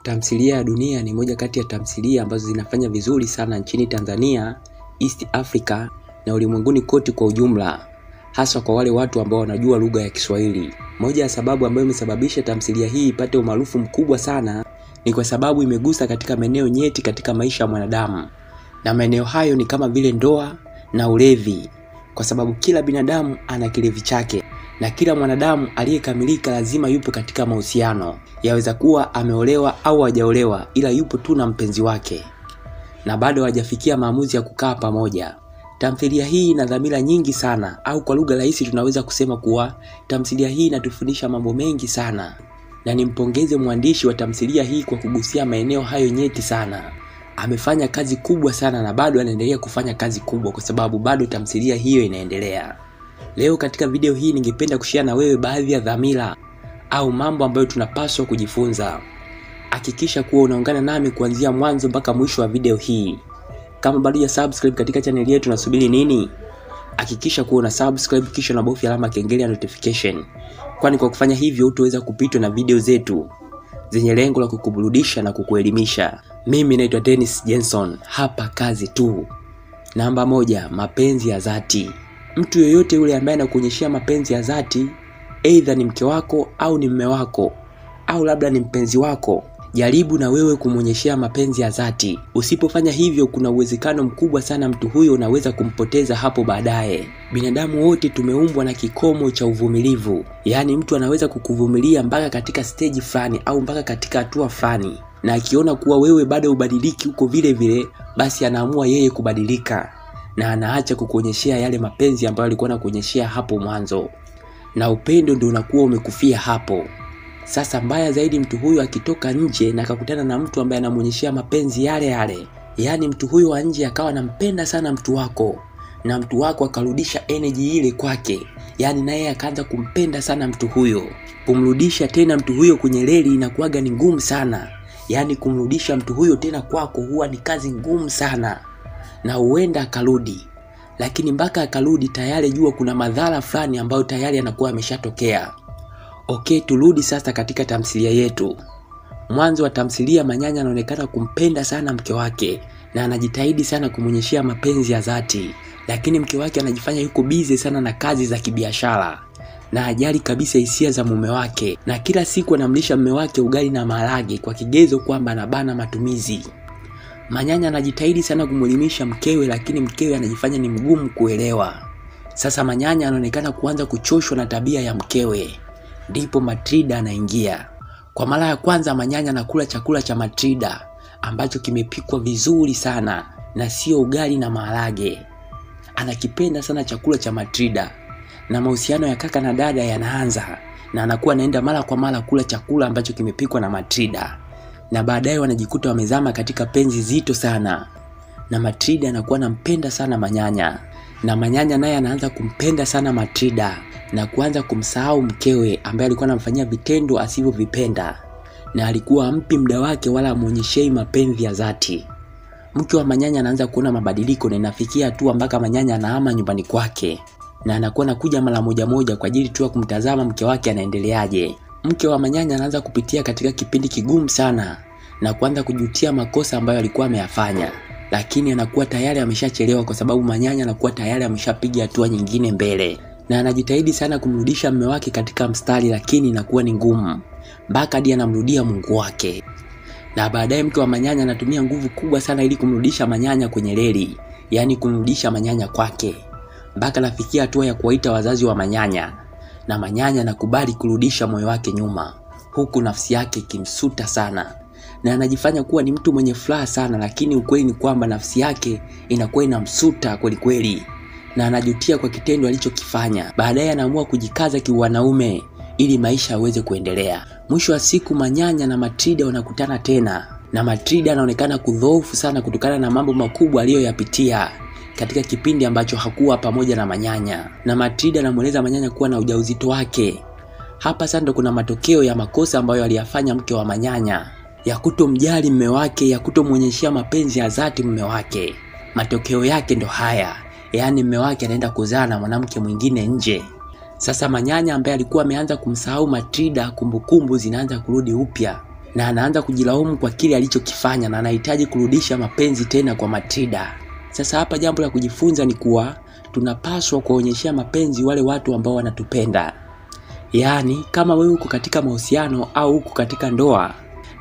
Tamthilia ya Dunia ni moja kati ya tamthilia ambazo zinafanya vizuri sana nchini Tanzania, East Africa na ulimwenguni kote kwa ujumla, hasa kwa wale watu ambao wanajua lugha ya Kiswahili. Moja ya sababu ambayo imesababisha tamthilia hii ipate umaarufu mkubwa sana ni kwa sababu imegusa katika maeneo nyeti katika maisha ya mwanadamu. Na maeneo hayo ni kama vile ndoa na ulevi, kwa sababu kila binadamu ana kilevi chake. Na kila mwanadamu aliyekamilika lazima yupo katika mahusiano. Yaweza kuwa ameolewa au hajaolewa, ila yupo tu na mpenzi wake na bado hajafikia maamuzi ya kukaa pamoja. Tamthilia hii ina dhamira nyingi sana, au kwa lugha rahisi tunaweza kusema kuwa tamthilia hii inatufundisha mambo mengi sana. Na nimpongeze mwandishi wa tamthilia hii kwa kugusia maeneo hayo nyeti sana. Amefanya kazi kubwa sana na bado anaendelea kufanya kazi kubwa, kwa sababu bado tamthilia hiyo inaendelea. Leo katika video hii ningependa kushare na wewe baadhi ya dhamira au mambo ambayo tunapaswa kujifunza. Hakikisha kuwa unaungana nami kuanzia mwanzo mpaka mwisho wa video hii. Kama bado hujasubscribe katika channel yetu, unasubiri nini? Hakikisha kuwa una subscribe kisha unabofya alama kengele ya notification, kwani kwa kufanya hivyo utaweza kupitwa na video zetu zenye lengo la kukuburudisha na kukuelimisha. Mimi naitwa Dennis Jenson, hapa kazi tu. Namba 1, mapenzi ya dhati. Mtu yoyote yule ambaye anakuonyeshia mapenzi ya dhati, aidha ni mke wako au ni mume wako au labda ni mpenzi wako, jaribu na wewe kumuonyeshia mapenzi ya dhati. Usipofanya hivyo, kuna uwezekano mkubwa sana mtu huyo unaweza kumpoteza hapo baadaye. Binadamu wote tumeumbwa na kikomo cha uvumilivu. Yaani mtu anaweza kukuvumilia mpaka katika stage fulani au mpaka katika hatua fulani, na akiona kuwa wewe bado ubadiliki huko vile vile, basi anaamua yeye kubadilika na anaacha kukuonyeshia yale mapenzi ambayo alikuwa anakuonyeshia hapo mwanzo, na upendo ndio unakuwa umekufia hapo. Sasa mbaya zaidi, mtu huyo akitoka nje na akakutana na mtu ambaye anamuonyeshia mapenzi yale yale, yaani mtu huyo wa nje akawa anampenda sana mtu wako, na mtu wako akarudisha energy ile kwake, yaani na yeye akaanza kumpenda sana mtu huyo. Kumrudisha tena mtu huyo kwenye reli inakuwaga ni ngumu sana. Yaani kumrudisha mtu huyo tena kwako huwa ni kazi ngumu sana. Na huenda akarudi, lakini mpaka akarudi tayari jua kuna madhara fulani ambayo tayari yanakuwa yameshatokea. Okay, turudi sasa katika tamthilia yetu. Mwanzo wa tamthilia, Manyanya anaonekana kumpenda sana mke wake na anajitahidi sana kumuonyeshia mapenzi ya dhati, lakini mke wake anajifanya yuko busy sana na kazi za kibiashara na hajali kabisa hisia za mume wake, na kila siku anamlisha mume wake ugali na maharage kwa kigezo kwamba anabana matumizi. Manyanya anajitahidi sana kumuelimisha mkewe, lakini mkewe anajifanya ni mgumu kuelewa. Sasa Manyanya anaonekana kuanza kuchoshwa na tabia ya mkewe. Ndipo Matrida anaingia. Kwa mara ya kwanza Manyanya anakula chakula cha Matrida ambacho kimepikwa vizuri sana na sio ugali na maharage. Anakipenda sana chakula cha Matrida, na mahusiano ya kaka na dada yanaanza, na anakuwa anaenda mara kwa mara kula chakula ambacho kimepikwa na Matrida. Na baadaye wanajikuta wamezama katika penzi zito sana, na Matrida anakuwa anampenda sana Manyanya, na Manyanya naye anaanza kumpenda sana Matrida na kuanza kumsahau mkewe ambaye alikuwa anamfanyia vitendo asivyovipenda, na alikuwa ampi muda wake wala amuonyeshei mapenzi ya dhati. Mke wa Manyanya anaanza kuona mabadiliko, na inafikia hatua mpaka Manyanya anahama nyumbani kwake na anakuwa anakuja mara moja kwa ajili tu ya kumtazama mke wake anaendeleaje. Mke wa Manyanya anaanza kupitia katika kipindi kigumu sana na kuanza kujutia makosa ambayo alikuwa ameyafanya, lakini anakuwa tayari ameshachelewa kwa sababu Manyanya anakuwa tayari ameshapiga hatua nyingine mbele, na anajitahidi sana kumrudisha mume wake katika mstari, lakini inakuwa ni ngumu mpaka hadi anamrudia Mungu wake. Na baadaye mke wa Manyanya anatumia nguvu kubwa sana ili kumrudisha Manyanya kwenye reli, yaani kumrudisha Manyanya kwake, mpaka nafikia hatua ya kuwaita wazazi wa Manyanya, na Manyanya anakubali kurudisha moyo wake nyuma, huku nafsi yake ikimsuta sana, na anajifanya kuwa ni mtu mwenye furaha sana, lakini ukweli ni kwamba nafsi yake inakuwa inamsuta kweli kweli, na anajutia kwa kitendo alichokifanya. Baadaye anaamua kujikaza kiwanaume ili maisha yaweze kuendelea. Mwisho wa siku Manyanya na Matrida wanakutana tena, na Matrida anaonekana kudhoofu sana kutokana na mambo makubwa aliyoyapitia katika kipindi ambacho hakuwa pamoja na Manyanya. Na Matrida anamueleza Manyanya kuwa na ujauzito wake. Hapa sasa ndo kuna matokeo ya makosa ambayo aliyafanya mke wa Manyanya, ya kutomjali mume wake, ya kutomuonyeshia mapenzi ya dhati mume wake. Matokeo yake ndo haya, yaani mume wake anaenda kuzaa na mwanamke mwingine nje. Sasa Manyanya ambaye alikuwa ameanza kumsahau Matrida, kumbukumbu zinaanza kurudi upya, na anaanza kujilaumu kwa kile alichokifanya na anahitaji kurudisha mapenzi tena kwa Matilda. Sasa hapa jambo la kujifunza ni kuwa tunapaswa kuonyeshea mapenzi wale watu ambao wanatupenda. Yaani kama wewe uko katika mahusiano au uko katika ndoa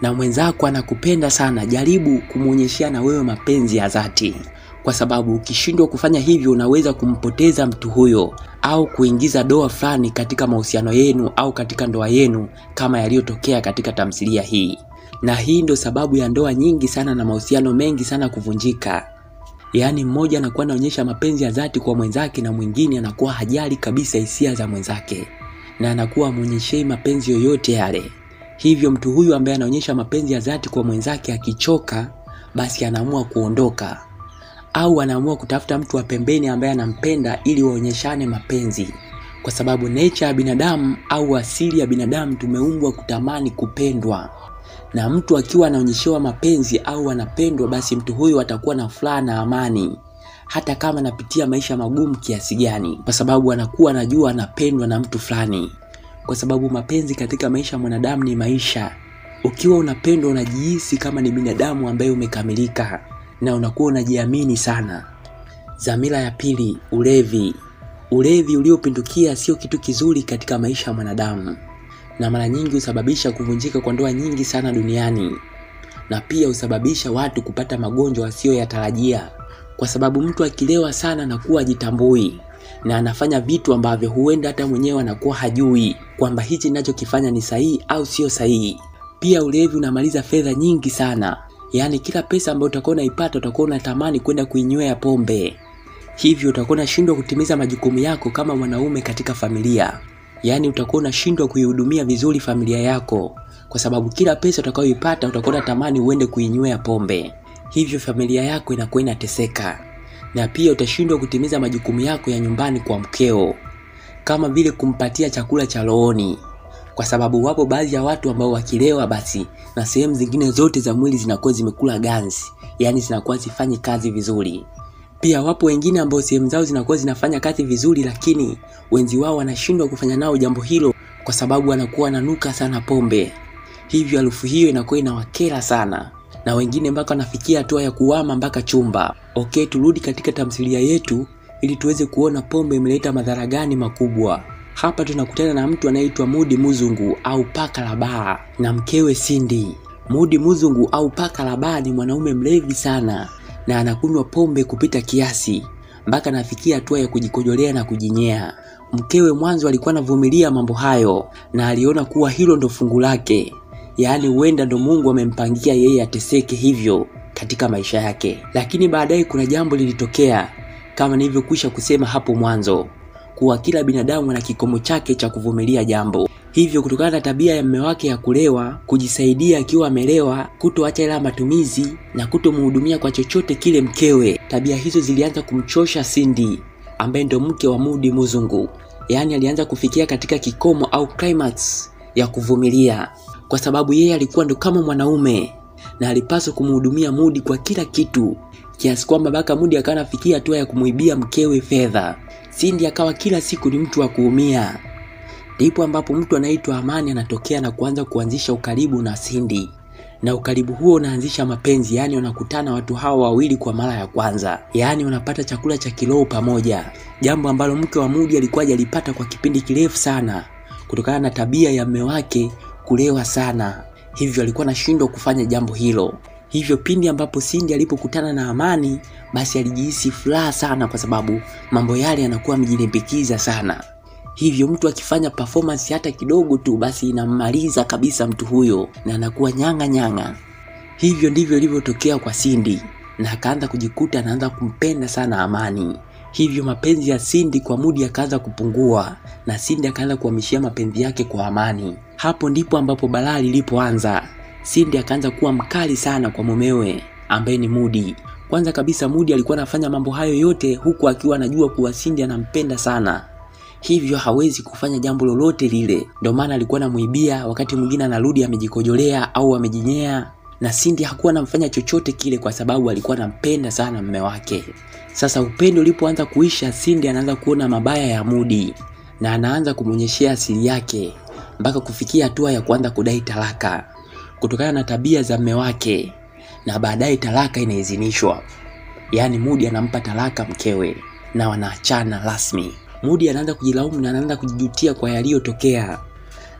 na mwenzako anakupenda sana, jaribu kumuonyeshea na wewe mapenzi ya dhati. Kwa sababu ukishindwa kufanya hivyo unaweza kumpoteza mtu huyo au kuingiza doa fulani katika mahusiano yenu au katika ndoa yenu kama yaliyotokea katika tamthilia hii. Na hii ndio sababu ya ndoa nyingi sana na mahusiano mengi sana kuvunjika. Yaani mmoja anakuwa anaonyesha mapenzi ya dhati kwa mwenzake na mwingine anakuwa hajali kabisa hisia za mwenzake na anakuwa amuonyeshei mapenzi yoyote yale. Hivyo mtu huyu ambaye anaonyesha mapenzi ya dhati kwa mwenzake akichoka, basi anaamua kuondoka au anaamua kutafuta mtu wa pembeni ambaye anampenda ili waonyeshane mapenzi. Kwa sababu nature ya binadamu au asili ya binadamu tumeumbwa kutamani kupendwa. Na mtu akiwa anaonyeshewa mapenzi au anapendwa, basi mtu huyu atakuwa na furaha na amani hata kama anapitia maisha magumu kiasi gani, kwa sababu anakuwa anajua anapendwa na mtu fulani. Kwa sababu mapenzi katika maisha mwanadamu ni maisha. Ukiwa unapendwa unajihisi kama ni binadamu ambaye umekamilika na unakuwa unajiamini sana. Dhamira ya pili, ulevi. Ulevi uliopindukia sio kitu kizuri katika maisha ya mwanadamu, na mara nyingi husababisha kuvunjika kwa ndoa nyingi sana duniani, na pia husababisha watu kupata magonjwa wasiyoyatarajia. Kwa sababu mtu akilewa sana na kuwa hajitambui na anafanya vitu ambavyo huenda hata mwenyewe anakuwa hajui kwamba hichi ninachokifanya ni sahihi au sio sahihi. Pia ulevi unamaliza fedha nyingi sana. Yaani kila pesa ambayo utakuwa unaipata utakuwa unatamani kwenda kuinywea pombe. Hivyo utakuwa unashindwa kutimiza majukumu yako kama mwanaume katika familia. Yaani utakuwa unashindwa kuihudumia vizuri familia yako kwa sababu kila pesa utakayoipata utakuwa unatamani uende kuinywea pombe. Hivyo familia yako inakuwa inateseka. Na pia utashindwa kutimiza majukumu yako ya nyumbani kwa mkeo, kama vile kumpatia chakula cha rohoni. Kwa sababu wapo baadhi ya watu ambao wakilewa basi na sehemu zingine zote za mwili zinakuwa zimekula ganzi, yani zinakuwa zifanyi kazi vizuri. Pia wapo wengine ambao sehemu zao zinakuwa zinafanya kazi vizuri, lakini wenzi wao wanashindwa kufanya nao jambo hilo kwa sababu wanakuwa wananuka sana pombe. Hivyo harufu hiyo inakuwa inawakera sana, na wengine mpaka wanafikia hatua ya kuhama mpaka chumba. Okay, turudi katika tamthilia yetu ili tuweze kuona pombe imeleta madhara gani makubwa. Hapa tunakutana na mtu anaitwa Mudi Muzungu au Paka la Baa na mkewe Cindy. Mudi Muzungu au Paka la Baa ni mwanaume mlevi sana na anakunywa pombe kupita kiasi mpaka anafikia hatua ya kujikojolea na kujinyea. Mkewe mwanzo alikuwa anavumilia mambo hayo na aliona kuwa hilo ndo fungu lake, yaani huenda ndo Mungu amempangia yeye ateseke hivyo katika maisha yake. Lakini baadaye kuna jambo lilitokea, kama nilivyokwisha kusema hapo mwanzo, kuwa kila binadamu ana kikomo chake cha kuvumilia jambo. Hivyo kutokana na tabia ya mume wake ya kulewa, kujisaidia akiwa amelewa, kutoacha hela matumizi na kutomhudumia kwa chochote kile mkewe, tabia hizo zilianza kumchosha Cindy ambaye ndo mke wa Mudi Muzungu. Yaani alianza kufikia katika kikomo au climax ya kuvumilia, kwa sababu yeye alikuwa ndo kama mwanaume na alipaswa kumhudumia Mudi kwa kila kitu, kiasi kwamba mpaka Mudi akawa anafikia hatua ya kumuibia mkewe fedha. Cindy akawa kila siku ni mtu wa kuumia. Ndipo ambapo mtu anaitwa Amani anatokea na kuanzisha ukaribu na Cindy. Na ukaribu huo unaanzisha mapenzi, yani wanakutana watu hawa wawili kwa mara ya kwanza. Yani wanapata chakula cha kiroho pamoja. Jambo ambalo mke wa Mudi alikuwa hajalipata kwa kipindi kirefu sana kutokana na tabia ya mume wake kulewa sana. Hivyo alikuwa anashindwa kufanya jambo hilo. Hivyo pindi ambapo Cindy alipokutana na Amani, basi alijihisi furaha sana kwa sababu mambo yale yanakuwa mjilimbikiza sana. Hivyo mtu akifanya performance hata kidogo tu basi inammaliza kabisa mtu huyo na anakuwa nyanga. Hivyo ndivyo ilivyotokea kwa Cindy na akaanza kujikuta anaanza kumpenda sana Amani. Hivyo mapenzi ya Cindy kwa Mudi yakaanza kupungua na Cindy akaanza kuhamishia mapenzi yake kwa Amani. Hapo ndipo ambapo balaa lilipoanza. Cindy akaanza kuwa mkali sana kwa mumewe ambaye ni Mudi. Kwanza kabisa Mudi alikuwa anafanya mambo hayo yote huku akiwa anajua kuwa Cindy anampenda sana. Hivyo hawezi kufanya jambo lolote lile. Ndio maana alikuwa anamuibia, wakati mwingine anarudi amejikojolea au amejinyea, na Cindy hakuwa anamfanya chochote kile kwa sababu alikuwa anampenda sana mume wake. Sasa upendo ulipoanza kuisha, Cindy anaanza kuona mabaya ya Mudi na anaanza kumuonyeshea asili yake mpaka kufikia hatua ya kuanza kudai talaka. kutokana na tabia za mume wake, na baadaye talaka inaidhinishwa. Yaani Mudi anampa talaka mkewe na wanaachana rasmi. Mudi anaanza kujilaumu na anaanza kujijutia kwa yaliyotokea.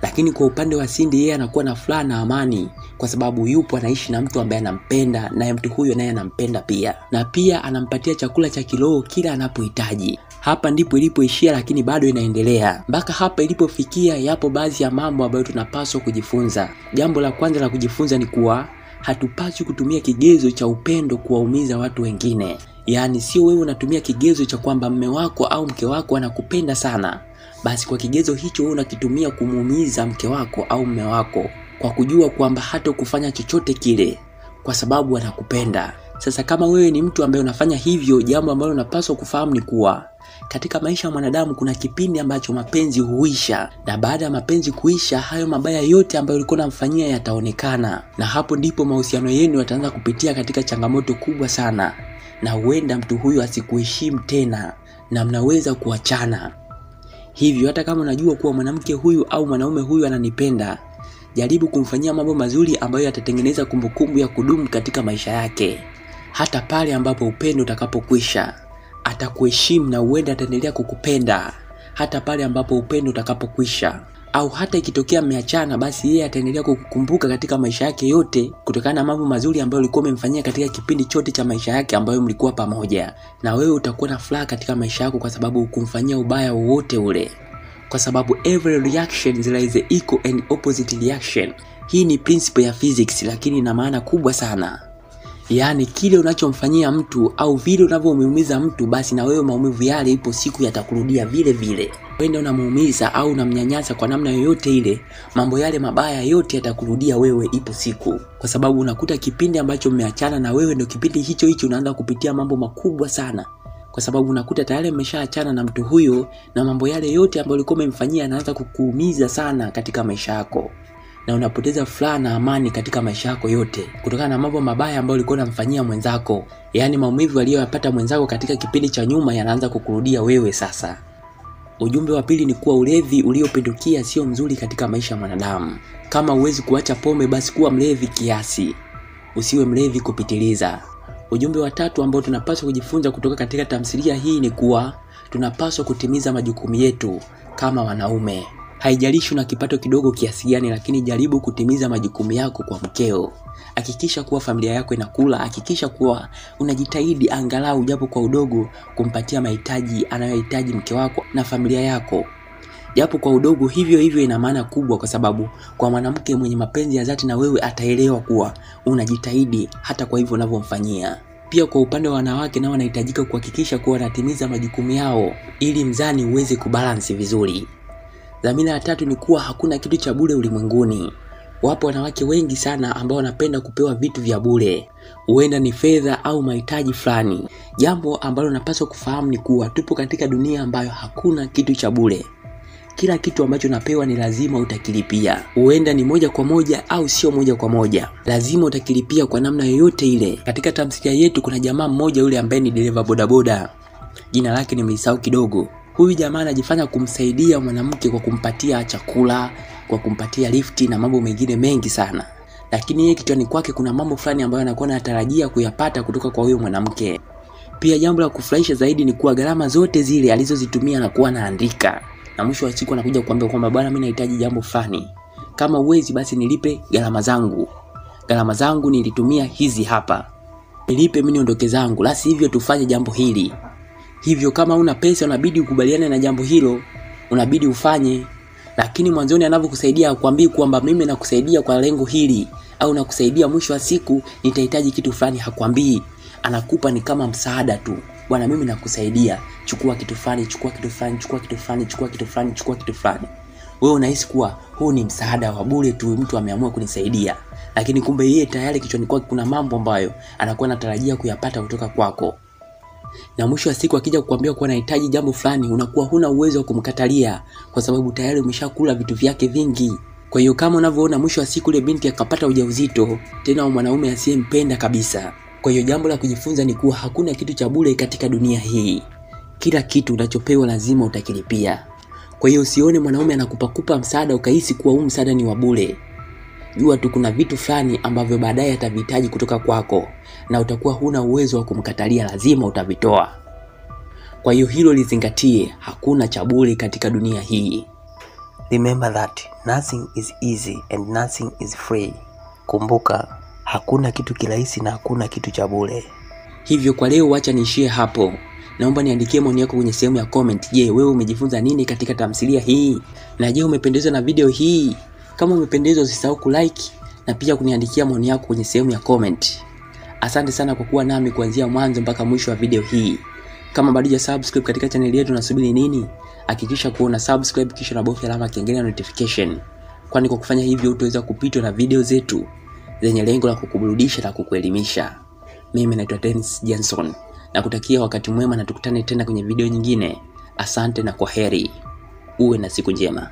Lakini kwa upande wa Cindy, yeye anakuwa na furaha na amani kwa sababu yupo anaishi na mtu ambaye anampenda, na mtu huyo naye anampenda pia. Na pia anampatia chakula cha kiroho kila anapohitaji. Hapa ndipo ilipoishia, lakini bado inaendelea. Mpaka hapa ilipofikia, yapo baadhi ya mambo ambayo tunapaswa kujifunza. Jambo la kwanza la kujifunza ni kuwa hatupaswi kutumia kigezo cha upendo kuwaumiza watu wengine. Yaani sio wewe unatumia kigezo cha kwamba mume wako au mke wako anakupenda sana, basi kwa kigezo hicho wewe unakitumia kumuumiza mke wako au mume wako, kwa kujua kwamba hata kufanya chochote kile kwa sababu anakupenda. Sasa kama wewe ni mtu ambaye unafanya hivyo, jambo ambalo unapaswa kufahamu ni kuwa katika maisha ya mwanadamu kuna kipindi ambacho mapenzi huisha, na baada ya mapenzi kuisha, hayo mabaya yote ambayo ulikuwa unamfanyia yataonekana, na hapo ndipo mahusiano yenu yataanza kupitia katika changamoto kubwa sana, na huenda mtu huyu asikuheshimu tena na mnaweza kuachana. Hivyo hata kama unajua kuwa mwanamke huyu au mwanaume huyu ananipenda, jaribu kumfanyia mambo mazuri ambayo yatatengeneza kumbukumbu ya kudumu katika maisha yake. Hata pale ambapo upendo utakapokwisha, atakuheshimu na huenda ataendelea kukupenda. Hata pale ambapo upendo utakapokwisha, au hata ikitokea mmeachana, basi yeye ataendelea kukukumbuka katika maisha yake yote kutokana na mambo mazuri ambayo ulikuwa umemfanyia katika kipindi chote cha maisha yake ambayo mlikuwa pamoja. Na wewe utakuwa na furaha katika maisha yako kwa sababu hukumfanyia ubaya wowote ule. Kwa sababu every reaction there is a equal and opposite reaction. Hii ni principle ya physics, lakini ina maana kubwa sana. Yaani kile unachomfanyia mtu au vile unavyomuumiza mtu, basi na wewe maumivu yale ipo siku yatakurudia vile vile. Wewe unamuumiza au unamnyanyasa kwa namna yoyote ile, mambo yale mabaya yote yatakurudia wewe ipo siku. Kwa sababu unakuta kipindi ambacho mmeachana na wewe ndio kipindi hicho unaanza kupitia mambo makubwa sana. Kwa sababu unakuta tayari mmeshaachana na mtu huyo, na mambo yale yote ambayo ulikuwa umemfanyia yanaanza kukuumiza sana katika maisha yako. Na unapoteza furaha na amani katika maisha yako yote kutokana na mambo mabaya ambayo ulikuwa unamfanyia mwenzako. Yaani maumivu aliyopata mwenzako katika kipindi cha nyuma yanaanza kukurudia wewe sasa. Ujumbe wa pili ni kuwa ulevi uliopindukia sio mzuri katika maisha ya mwanadamu. Kama huwezi kuacha pombe, basi kuwa mlevi kiasi, usiwe mlevi kupitiliza. Ujumbe wa tatu ambao tunapaswa kujifunza kutoka katika tamthilia hii ni kuwa tunapaswa kutimiza majukumu yetu kama wanaume. Haijalishi una kipato kidogo kiasi gani, lakini jaribu kutimiza majukumu yako kwa mkeo. Hakikisha kuwa familia yako inakula, hakikisha kuwa unajitahidi angalau japo kwa udogo kumpatia mahitaji anayohitaji mke wako na familia yako. Japo kwa udogo hivyo ina maana kubwa, kwa sababu kwa mwanamke mwenye mapenzi ya dhati na wewe ataelewa kuwa unajitahidi hata kwa hivyo unavyomfanyia. Pia kwa upande wa wanawake nao wanahitajika kuhakikisha kuwa wanatimiza majukumu yao ili mzani uweze kubalance vizuri. Dhamira ya tatu ni kuwa hakuna kitu cha bure ulimwenguni. Wapo wanawake wengi sana ambao wanapenda kupewa vitu vya bure. Huenda ni fedha au mahitaji fulani. Jambo ambalo napaswa kufahamu ni kuwa tupo katika dunia ambayo hakuna kitu cha bure. Kila kitu ambacho unapewa ni lazima utakilipia. Huenda ni moja kwa moja au sio moja kwa moja, lazima utakilipia kwa namna yoyote ile. Katika tamthilia yetu kuna jamaa mmoja yule ambaye ni dereva bodaboda. Jina lake nimesahau kidogo. Huyu jamaa anajifanya kumsaidia mwanamke kwa kumpatia chakula, kwa kumpatia lifti na mambo mengine mengi sana. Lakini yeye kichwani kwake kuna mambo fulani ambayo anakuwa anatarajia kuyapata kutoka kwa huyo mwanamke. Pia jambo la kufurahisha zaidi ni kuwa gharama zote zile alizozitumia anakuwa anaandika. Na mwisho wa siku anakuja kuambia kwamba bwana, mimi nahitaji jambo fulani. Kama uwezi basi nilipe gharama zangu. Gharama zangu nilitumia hizi hapa. Nilipe mimi niondoke zangu, la sivyo tufanye jambo hili. Hivyo kama una pesa unabidi ukubaliane na jambo hilo, unabidi ufanye. Lakini mwanzoni anavyokusaidia akwambie kwamba mimi nakusaidia kwa lengo hili, au nakusaidia mwisho wa siku nitahitaji kitu fulani, hakwambii. Anakupa ni kama msaada tu. Bwana, mimi nakusaidia, chukua kitu fulani, chukua kitu fulani, chukua kitu fulani, chukua kitu fulani, chukua kitu fulani. Wewe unahisi kuwa huu ni msaada wa bure tu, mtu ameamua kunisaidia. Lakini kumbe yeye tayari kichwani kwake kuna mambo ambayo anakuwa anatarajia kuyapata kutoka kwako. Na mwisho wa siku akija kukuambia kuwa anahitaji jambo fulani, unakuwa huna uwezo wa kumkatalia kwa sababu tayari umeshakula vitu vyake vingi. Kwa hiyo kama unavyoona, mwisho wa siku ile binti akapata ujauzito, tena mwanaume asiyempenda kabisa. Kwa hiyo jambo la kujifunza ni kuwa hakuna kitu cha bure katika dunia hii. Kila kitu unachopewa lazima utakilipia. Kwa hiyo usione mwanaume anakupakupa msaada ukahisi kuwa huu msaada ni wa bure. jua tu kuna vitu fulani ambavyo baadaye atavihitaji kutoka kwako na utakuwa huna uwezo wa kumkatalia, lazima utavitoa. Kwa hiyo hilo lizingatie, hakuna cha bure katika dunia hii. Remember that nothing is easy and nothing is free. Kumbuka, hakuna kitu kirahisi na hakuna kitu cha bure. Hivyo kwa leo acha niishie hapo. Naomba niandikie maoni yako kwenye sehemu ya comment. Je, wewe umejifunza nini katika tamthilia hii? Na je, umependezwa na video hii? Kama umependezwa, usisahau kulike na pia kuniandikia maoni yako kwenye sehemu ya comment. Asante sana kwa kuwa nami kuanzia mwanzo mpaka mwisho wa video hii. Kama bado hujasubscribe katika channel yetu, unasubiri nini? Hakikisha kuona subscribe kisha na bofya alama ya kengele ya notification. Kwani kwa kufanya hivyo utaweza kupitwa na video zetu zenye lengo la kukuburudisha na kukuelimisha. Mimi naitwa Dennis Jenson. Nakutakia wakati mwema na tukutane tena kwenye video nyingine. Asante na kwaheri. Uwe na siku njema.